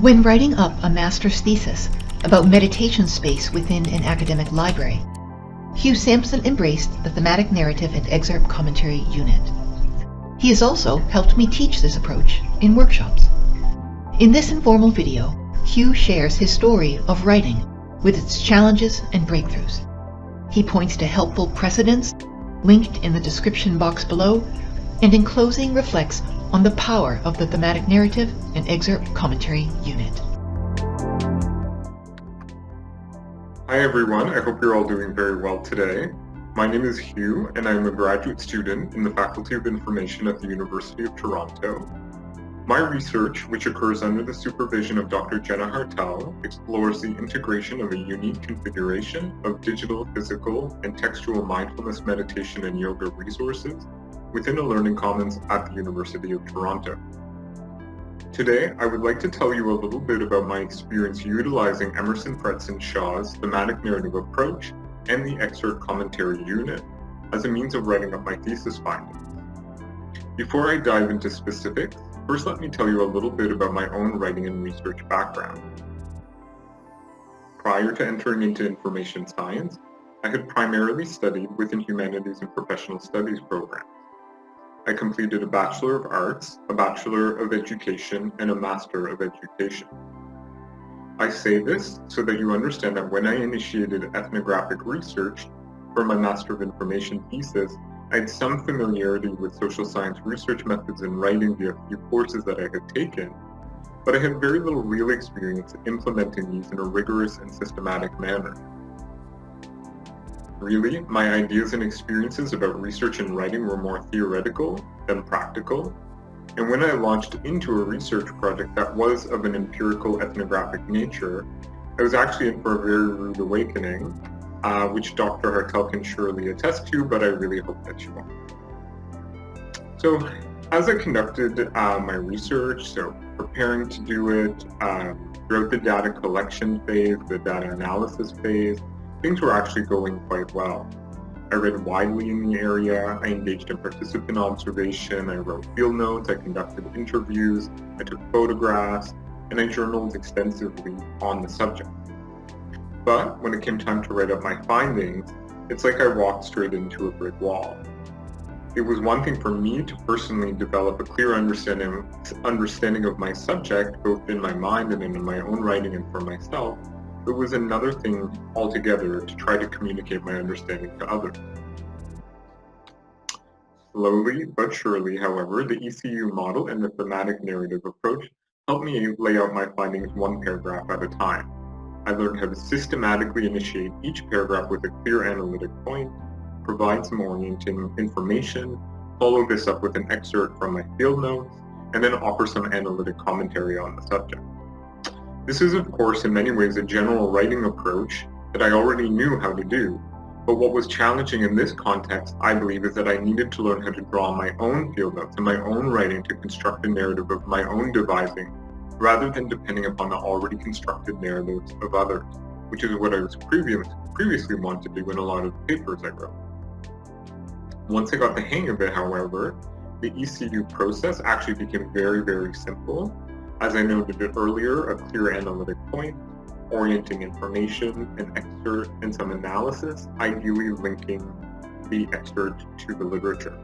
When writing up a master's thesis about meditation space within an academic library, Hugh Samson embraced the thematic narrative and excerpt commentary unit. He has also helped me teach this approach in workshops. In this informal video, Hugh shares his story of writing with its challenges and breakthroughs. He points to helpful precedents linked in the description box below, and in closing reflects on the power of the thematic narrative and excerpt commentary unit. Hi everyone, I hope you're all doing very well today. My name is Hugh and I'm a graduate student in the Faculty of Information at the University of Toronto. My research, which occurs under the supervision of Dr. Jenna Hartel, explores the integration of a unique configuration of digital, physical, and textual mindfulness meditation and yoga resources within a learning commons at the University of Toronto. Today, I would like to tell you a little bit about my experience utilizing Emerson, Fretz, and Shaw's thematic narrative approach and the excerpt commentary unit as a means of writing up my thesis findings. Before I dive into specifics, first let me tell you a little bit about my own writing and research background. Prior to entering into information science, I had primarily studied within humanities and professional studies programs. I completed a Bachelor of Arts, a Bachelor of Education, and a Master of Education. I say this so that you understand that when I initiated ethnographic research for my Master of Information thesis, I had some familiarity with social science research methods and writing via a few courses that I had taken, but I had very little real experience implementing these in a rigorous and systematic manner. Really, my ideas and experiences about research and writing were more theoretical than practical, and when I launched into a research project that was of an empirical ethnographic nature, I was actually in for a very rude awakening, which Dr. Hartel can surely attest to, but I really hope that you won't. So, as I conducted my research, so preparing to do it, throughout the data collection phase, the data analysis phase, things were actually going quite well. I read widely in the area, I engaged in participant observation, I wrote field notes, I conducted interviews, I took photographs, and I journaled extensively on the subject. But when it came time to write up my findings, it's like I walked straight into a brick wall. It was one thing for me to personally develop a clear understanding of my subject, both in my mind and in my own writing and for myself. It was another thing altogether to try to communicate my understanding to others. Slowly but surely, however, the ECU model and the thematic narrative approach helped me lay out my findings one paragraph at a time. I learned how to systematically initiate each paragraph with a clear analytic point, provide some orienting information, follow this up with an excerpt from my field notes, and then offer some analytic commentary on the subject. This is, of course, in many ways a general writing approach that I already knew how to do, but what was challenging in this context, I believe, is that I needed to learn how to draw my own field notes and my own writing to construct a narrative of my own devising, rather than depending upon the already constructed narratives of others, which is what I was previously wanted to do in a lot of the papers I wrote. Once I got the hang of it, however, the ECU process actually became very, very simple. As I noted earlier, a clear analytic point, orienting information, an excerpt, and some analysis, ideally linking the excerpt to the literature.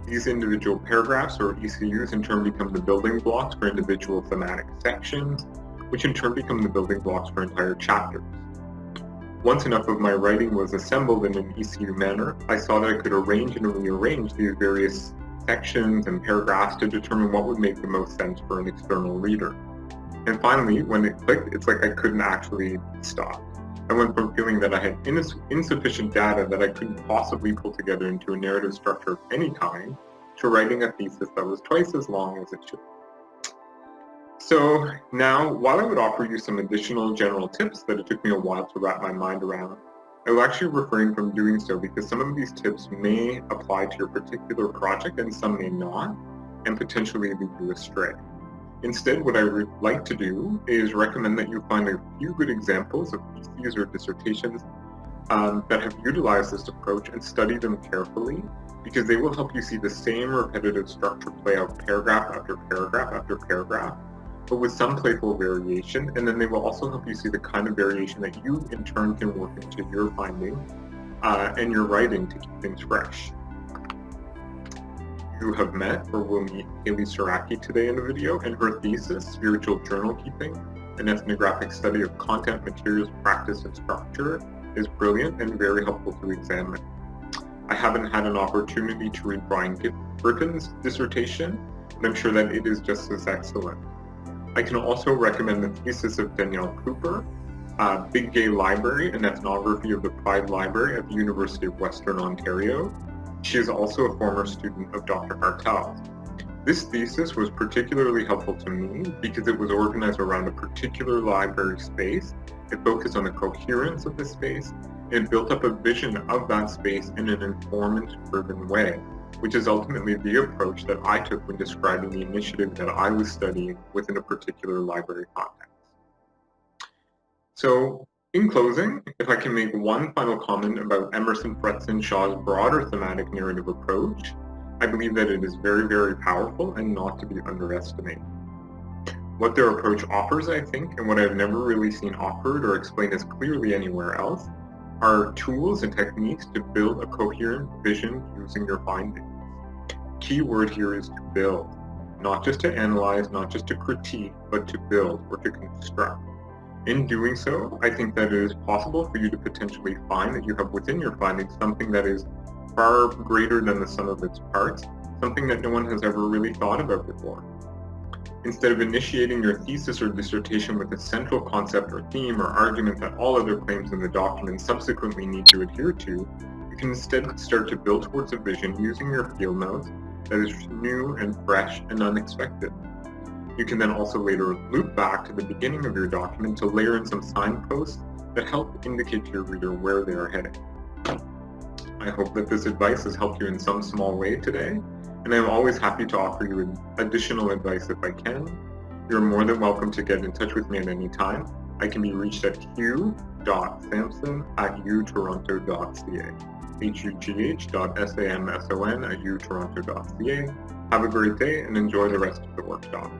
These individual paragraphs, or ECUs, in turn become the building blocks for individual thematic sections, which in turn become the building blocks for entire chapters. Once enough of my writing was assembled in an ECU manner, I saw that I could arrange and rearrange these various sections and paragraphs to determine what would make the most sense for an external reader. And finally, when it clicked, it's like I couldn't actually stop. I went from feeling that I had insufficient data that I couldn't possibly pull together into a narrative structure of any kind, to writing a thesis that was twice as long as it should. So now, while I would offer you some additional general tips that it took me a while to wrap my mind around, I will actually refrain from doing so because some of these tips may apply to your particular project and some may not, and potentially lead you astray. Instead, what I would like to do is recommend that you find a few good examples of theses or dissertations that have utilized this approach and study them carefully, because they will help you see the same repetitive structure play out paragraph after paragraph after paragraph, but with some playful variation, and then they will also help you see the kind of variation that you in turn can work into your findings and your writing to keep things fresh. You have met or will meet Haley Saraki today in the video, and her thesis, Spiritual Journal Keeping, an ethnographic study of content, materials, practice, and structure, is brilliant and very helpful to examine. I haven't had an opportunity to read Brian Griffin's dissertation, but I'm sure that it is just as excellent. I can also recommend the thesis of Danielle Cooper, Big Gay Library, an ethnography of the Pride Library at the University of Western Ontario. She is also a former student of Dr. Hartel's. This thesis was particularly helpful to me because it was organized around a particular library space. It focused on the coherence of the space and built up a vision of that space in an informant-driven way, which is ultimately the approach that I took when describing the initiative that I was studying within a particular library context. So, in closing, if I can make one final comment about Emerson, Fretz, and Shaw's broader thematic narrative approach, I believe that it is very, very powerful and not to be underestimated. What their approach offers, I think, and what I've never really seen offered or explained as clearly anywhere else, are tools and techniques to build a coherent vision using your findings. Key word here is to build, not just to analyze, not just to critique, but to build or to construct. In doing so, I think that it is possible for you to potentially find that you have within your findings something that is far greater than the sum of its parts, something that no one has ever really thought about before. Instead of initiating your thesis or dissertation with a central concept or theme or argument that all other claims in the document subsequently need to adhere to, you can instead start to build towards a vision using your field notes that is new and fresh and unexpected. You can then also later loop back to the beginning of your document to layer in some signposts that help indicate to your reader where they are heading. I hope that this advice has helped you in some small way today, and I'm always happy to offer you additional advice if I can. You're more than welcome to get in touch with me at any time. I can be reached at hugh.samson@utoronto.ca, hugh.samson@utoronto.ca. Have a great day and enjoy the rest of the workshop.